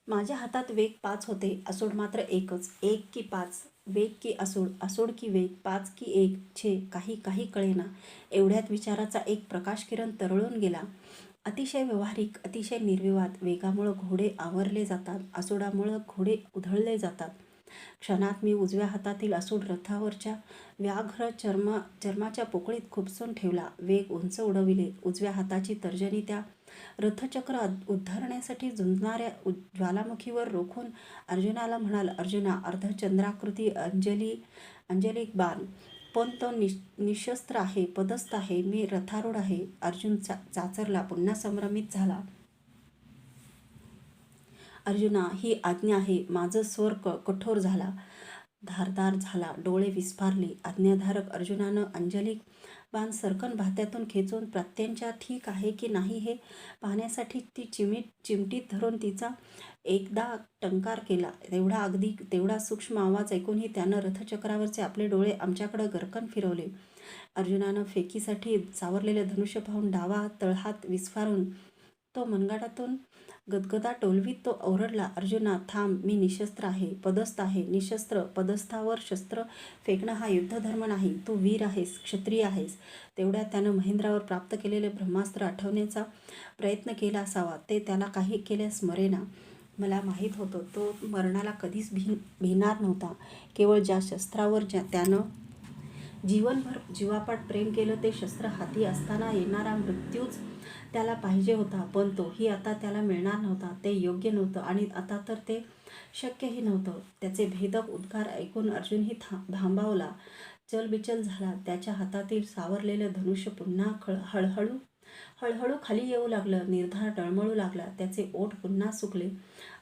माझ्या हातात वेग 5 होते, असूड मात्र एकच. 1 की 5, वेग की असूड, असूड की वेग, 5 की 1, छे काही काही कळेना. एवढ्यात विचाराचा एक प्रकाशकिरण तरळून गेला. अतिशय व्यावहारिक, अतिशय निर्विवाद. वेगामुळं घोडे आवरले जातात, असूडामुळं घोडे उधळले जातात. क्षणात मी उजव्या हातातील असूड रथावरच्या व्याघ्र चर्माच्या पोकळीत खुपसून ठेवला. वेग उंच उडविले. उजव्या हाताची तर्जनी त्या रथचक्र उद्धारण्यासाठी झुंजणाऱ्या ज्वालामुखीवर रोखून अर्जुनाला म्हणाल, अर्जुना, अर्धचंद्राकृती अंजलिक बाण, पण तो निशस्त्र आहे, पदस्थ आहे, मी रथारूढ आहे. अर्जुन चाचरला, पुन्हा संभ्रमित झाला. अर्जुना, ही आज्ञा आहे. माझं स्वर कठोर झाला, धारदार झाला, डोळे विस्फारले. आज्ञाधारक अर्जुनानं अंजलिक बाण सरकन भात्यातून खेचून प्रत्यंच्या ठीक आहे की नाही हे पाहण्यासाठी ती चिमटीत धरून तिचा एकदा टंकार केला. तेवढा सूक्ष्म आवाज ऐकूनही त्यानं रथचक्रावरचे आपले डोळे आमच्याकडं गरकन फिरवले. अर्जुनानं फेकीसाठी सावरलेलं धनुष्य पाहून डावा तळहात विस्फारून तो मनगटातून गदगदा टोलवीत तो ओरडला, अर्जुना, थांब, मी निशस्त्र आहे, पदस्थ आहे. निशस्त्र पदस्थावर शस्त्र फेकणं हा युद्धधर्म नाही. तू वीर आहेस, क्षत्रिय आहेस. तेवढ्यात त्यानं महेंद्रावर प्राप्त केलेले ब्रह्मास्त्र आठवण्याचा प्रयत्न केला असावा. ते त्याला काही केल्यास मरेना. मला माहीत होतं तो मरणाला कधीच भिणार नव्हता. केवळ ज्या शस्त्रावर त्यानं जीवनभर जीवापाड प्रेम केलं ते शस्त्र हाती असताना येणारा मृत्यूच त्याला पाहिजे होता. पण तोही आता त्याला मिळणार नव्हता. ते योग्य नव्हतं आणि आता तर ते शक्यही नव्हतं. त्याचे भेदक उद्गार ऐकून अर्जुनही भांबावला, चलबिचल झाला. त्याच्या हातातील सावरलेलं धनुष्य पुन्हा हळूहळू खाली येऊ लागलं. निर्धार डळमळू लागला. त्याचे ओठ पुन्हा सुकले.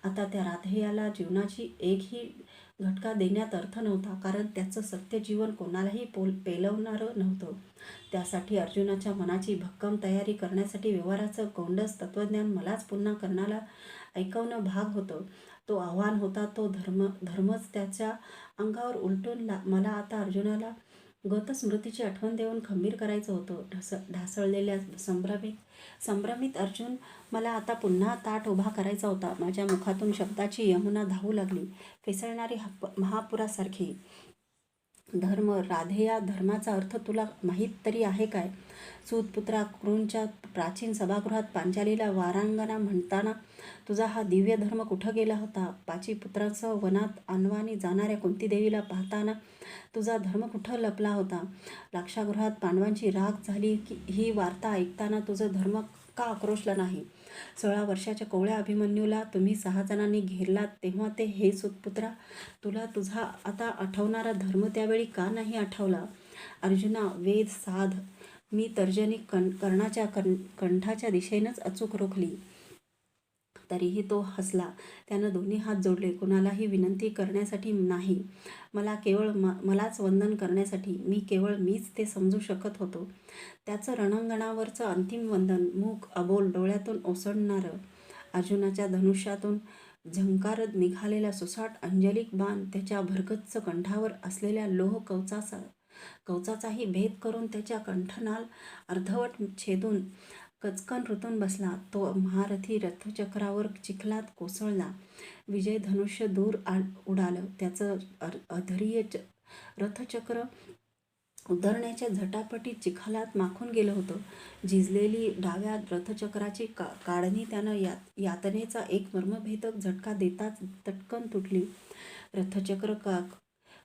आता त्या राधेयाला जीवनाची एकही घटका देण्यात अर्थ नव्हता, कारण त्याचं सत्य जीवन कोणालाही पेलवणारं नव्हतं. त्यासाठी अर्जुनाच्या मनाची भक्कम तयारी करण्यासाठी व्यवहाराचं गोंडस तत्वज्ञान मलाच पुन्हा कर्णाला ऐकवणं भाग होतं. तो आव्हान होता. तो धर्मच त्याच्या अंगावर उलटून मला आता अर्जुनाला गतस्मृतीची आठवण देऊन खंबीर करायचं होतं. ढासळलेल्या संभ्रमित अर्जुन मला आता पुन्हा ताठ उभा करायचा होता. माझ्या मुखातून शब्दाची यमुना धावू लागली, फेसळणारी महापुरासारखी. धर्म, राधेया, धर्माचा अर्थ तुला माहीत तरी आहे काय? सूतपुत्रा, कुरूंच्या प्राचीन सभागृहात पांचालीला वारांगना म्हणताना तुझा हा दिव्य धर्म कुठं गेला होता? पाचीपुत्रांसह वनात अनवाणी जाणाऱ्या कुंतीदेवीला पाहताना तुझा धर्म कुठं लपला होता? लाक्षागृहात पांडवांची राख झाली ही वार्ता ऐकताना तुझं धर्म का आक्रोशला नाही? 16 वर्षाच्या कोवळ्या अभिमन्यूला तुम्ही 6 जणांनी घेरलात तेव्हा ते, हे सूतपुत्रा, तुला तुझा आता आठवणारा धर्म त्यावेळी का नाही आठवला? अर्जुना, वेद साध. मी तर्जनी कर्णाच्या कंठाच्या दिशेनंच अचूक रोखली. तरीही तो हसला. त्यानं दोन्ही हात जोडले. कुणालाही विनंती करण्यासाठी नाही, मलाच वंदन करण्यासाठी. केवळ मीच ते समजू शकत होतो. त्याचं रणांगणावरचं अंतिम वंदन, मूक, अबोल, डोळ्यातून ओसंडणारं. अर्जुनाच्या धनुष्यातून झंकारत निघालेला सुसाट अंजलिक बाण त्याच्या भरगच्च कंठावर असलेल्या लोह कवचाचाही भेद करून त्याच्या कंठनाल अर्धवट छेदून कचकन रुतून बसला. तो महारथी रथचक्रावर चिखलात कोसळला. विजय धनुष्य दूर उडालं. त्याचं अधैर्य रथचक्र उद्धरण्याच्या झटापटीत चिखलात माखून गेलं होतं. झिजलेली डाव्या रथचक्राची काढणी त्यानं यातनेचा एक मर्मभेदक झटका देताच तटकन तुटली. रथचक्र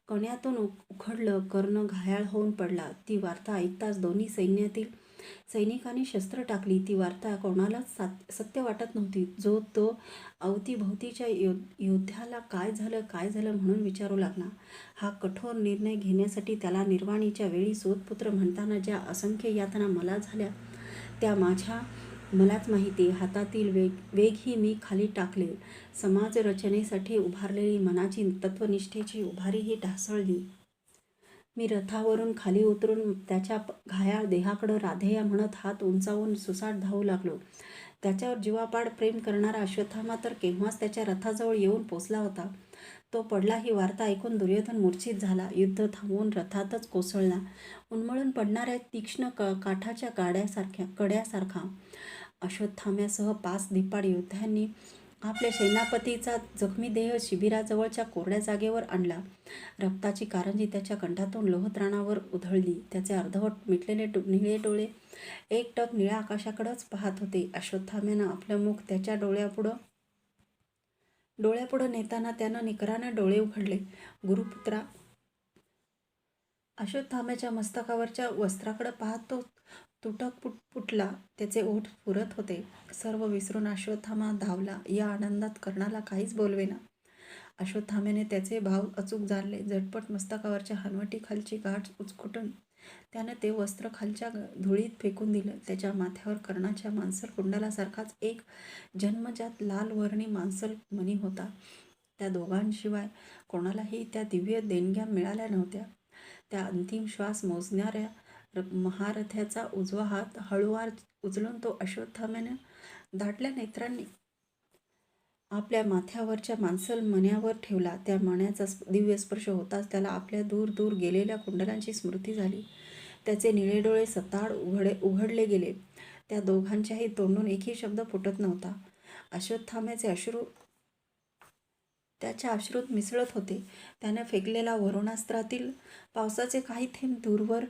कण्यातून उखडलं. कर्ण घायाळ होऊन पडला. ती वार्ता ऐकताच दोन्ही सैन्यातील सैनिकांनी शस्त्र टाकली. ती वार्ता कोणालाच सत्य वाटत नव्हती. जो तो अवतीभोवतीच्या योद्ध्याला काय झालं म्हणून विचारू लागला. हा कठोर निर्णय घेण्यासाठी त्याला निर्वाणीच्या वेळी सूतपुत्र म्हणताना ज्या असंख्य यातना मला झाल्या त्या मलाच माहिती. हातातील वेगही मी खाली टाकले. समाजरचनेसाठी उभारलेली मनाची तत्वनिष्ठेची उभारीही ढासळली. मी रथावरून खाली उतरून त्याच्या घायाळ देहाकडं राधेया म्हणत हात उंचावून सुसाट धावू लागलो. त्याच्यावर जीवापाड प्रेम करणारा अश्वत्थामा तर केव्हाच त्याच्या रथाजवळ येऊन पोचला होता. तो पडला ही वार्ता ऐकून दुर्योधन मूर्छित झाला. युद्ध थांबवून रथातच कोसळला. उन्मळून पडणाऱ्या तीक्ष्ण काठाच्या कड्यासारखा. अश्वत्थाम्यासह 5 धिप्पाड योद्ध्यांनी आपल्या सेनापतीचा जखमी देह शिबिराजवळच्या कोरड्या जागेवर आणला. रक्ताची कारंजी त्याच्या कंठातून लोहत्राणावर उधळली. त्याचे अर्धवट मिटलेले निळे डोळे एकटक निळ्या आकाशाकडेच पाहत होते. अश्वत्थाम्यानं आपलं मुख त्याच्या डोळ्यापुढं नेताना त्यानं निकरानं डोळे उघडले. गुरुपुत्रा, अश्वत्थाम्याच्या मस्तकावरच्या वस्त्राकडे पाहत तो तुटक फुटला. त्याचे ओठ फुरत होते. सर्व विसरून अश्वत्थामा धावला. या आनंदात कर्णाला काहीच बोलवेना. अश्वत्थाम्याने त्याचे भाव अचूक जाणले. झटपट मस्तकावरच्या हनवटीखालची गाठ उचकुटून त्यानं ते वस्त्र खालच्या धुळीत फेकून दिलं. त्याच्या माथ्यावर कर्णाच्या मांसल कुंडलासारखाच एक जन्मजात लाल वर्णी मांसल मणी होता. त्या दोघांशिवाय कोणालाही त्या दिव्य देणग्या मिळाल्या नव्हत्या. त्या अंतिम श्वास मोजणाऱ्या महारथ्याचा उजवा हात हळूवार उचलून तो अश्वत्थाम्यानं दाटल्या नेत्रांनी आपल्या माथ्यावरच्या मांसल मण्यावर ठेवला. त्या मण्याचा दिव्य स्पर्श होताच त्याला आपल्या दूर दूर गेलेल्या कुंडलांची स्मृती झाली. त्याचे निळे डोळे सताड उघडले गेले. त्या दोघांच्याही तोंडून एकही शब्द फुटत नव्हता. अश्वत्थाम्याचे अश्रू त्याच्या अश्रूत मिसळत होते. त्याने फेकलेला वरुणास्त्रातील पावसाचे काही थेंब दूरवर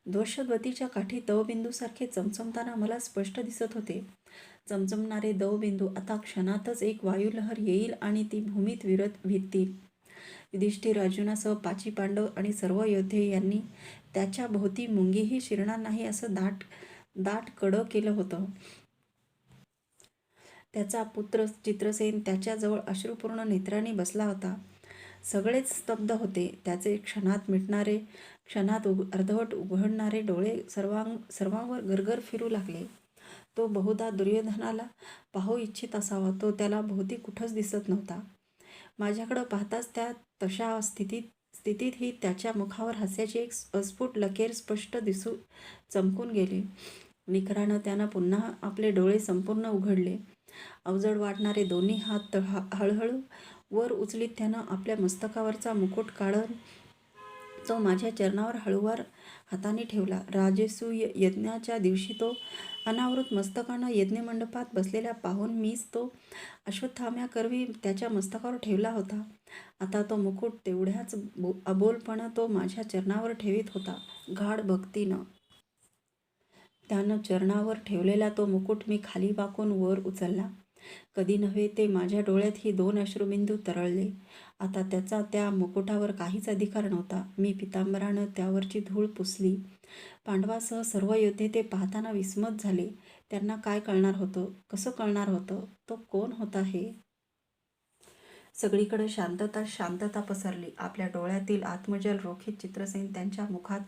द्वशवतीच्या काठी दवबिंदूसारखे चमचमताना मला स्पष्ट दिसत होते. चमचमणारे दवबिंदू आता क्षणातच एक वायुलहर येईल आणि ती भूमीत भिडतील. युधिष्ठिर, अर्जुनासह 5 पांडव आणि सर्व योद्धे यांनी त्याच्या भोवती मुंगीही शिरणार नाही असं दाट कडं केलं होतं. त्याचा पुत्र चित्रसेन त्याच्याजवळ अश्रुपूर्ण नेत्रांनी बसला होता. सगळेच स्तब्ध होते. त्याचे क्षणात अर्धवट उघडणारे डोळे सर्वांवर गरगर फिरू लागले. तो बहुधा दुर्योधनाला पाहू इच्छित असावा. तो त्याला भोवती कुठंच दिसत नव्हता. माझ्याकडं पाहताच त्या तशा स्थितीतही त्याच्या मुखावर हास्याची एक अस्फुट लकेर स्पष्ट दिसू चमकून गेली. निकरानं त्यानं पुन्हा आपले डोळे संपूर्ण उघडले. अवजड वाटणारे दोन्ही हात हळूहळू वर उचलीत त्यानं आपल्या मस्तकावरचा मुकुट काढून तो माझ्या चरणावर हळूवार हाताने ठेवला. राजसूय यज्ञाच्या दिवशी तो अनावृत मस्तकानं यज्ञमंडपात बसलेला पाहून मीच तो अश्वत्थाम्याकरवी त्याच्या मस्तकावर ठेवला होता. आता तो मुकुट तेवढ्याच अबोलपणं तो माझ्या चरणावर ठेवीत होता. गाढ भक्तीनं त्यानं चरणावर ठेवलेला तो मुकुट मी खाली वाकून वर उचलला. कधी नव्हे ते माझ्या डोळ्यातही 2 अश्रुबिंदू तरळले. आता त्याचा त्या मुकुटावर काहीच अधिकार नव्हता. मी पितांबरानं त्यावरची धूळ पुसली. पांडवासह सर्व योद्धे ते पाहताना विस्मत झाले. त्यांना काय कळणार होतं? कसं कळणार होतं? तो कोण होता हे? सगळीकडे शांतता पसरली. आपल्या डोळ्यातील आत्मजल रोखीत चित्रसेन त्यांच्या मुखात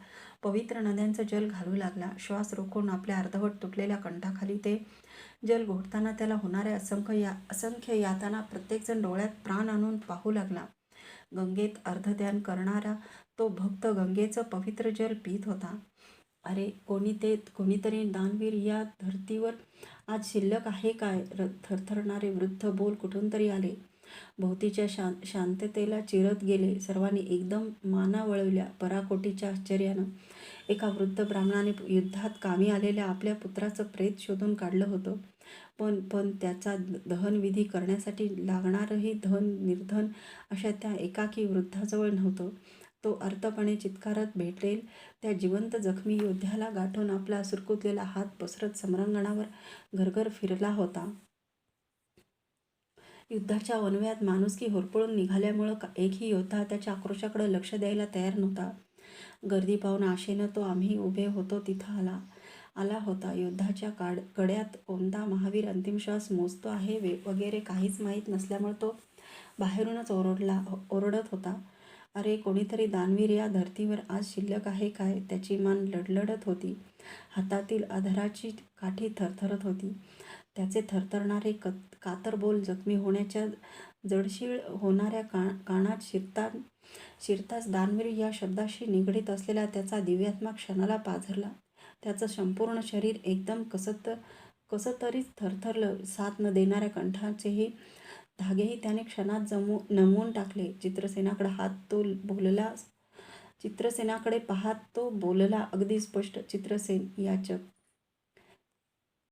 पवित्र नद्यांचं जल घालू लागला. श्वास रोखून आपल्या अर्धवट तुटलेल्या कंठाखाली ते जल घोटताना त्याला होणाऱ्या असंख्य यातना प्रत्येकजण डोळ्यात प्राण आणून पाहू लागला. गंगेत अर्धध्यान करणारा तो भक्त गंगेचं पवित्र जल पित होता. अरे, कोणीतरी दानवीर या धर्तीवर आज शिल्लक आहे काय? थरथरणारे वृद्ध बोल कुठून तरी आले. भोवतीच्या शांततेला चिरत गेले. सर्वांनी एकदम माना वळवल्या. पराकोटीच्या आश्चर्यानं एका वृद्ध ब्राह्मणाने युद्धात कामी आलेल्या आपल्या पुत्राचं प्रेत शोधून काढलं होतं. पण त्याचा दहनविधी करण्यासाठी लागणारंही धन निर्धन अशा त्या एकाकी वृद्धाजवळ नव्हतं. तो आर्तपणे चित्कारत भेटेल त्या जिवंत जखमी योद्ध्याला गाठून आपला सुरकुतलेला हात पसरत समरांगणावर घरघर फिरला होता. युद्धाच्या वणव्यात माणुसकी होरपळून निघाल्यामुळं एकही योद्धा त्याच्या आक्रोशाकडे लक्ष द्यायला तयार नव्हता. गर्दी पाहून आशेनं तो आम्ही उभे होतो तिथं आला होता. युद्धाच्या कड्यात कोणता महावीर अंतिम श्वास मोजतो आहे वगैरे काहीच माहीत नसल्यामुळे तो बाहेरूनच ओरडत होता. अरे, कोणीतरी दानवीर या धर्तीवर आज शिल्लक आहे काय? त्याची मान लडलडत होती. हातातील अधराची काठी थरथरत होती. त्याचे थरथरणारे कातर बोल जखमी होण्याच्या जडशीळ होणाऱ्या कानात शिरताच दानवीर या शब्दाशी निगडीत असलेला त्याचा दिव्यात्मा क्षणाला पाझरला. त्याचं संपूर्ण शरीर एकदम कसं तरीच थरथरलं. साथ न देणाऱ्या कंठाचेही धागेही त्याने क्षणात नमवून टाकले. चित्रसेनाकडे पाहत तो बोलला अगदी स्पष्ट, चित्रसेन, याचक,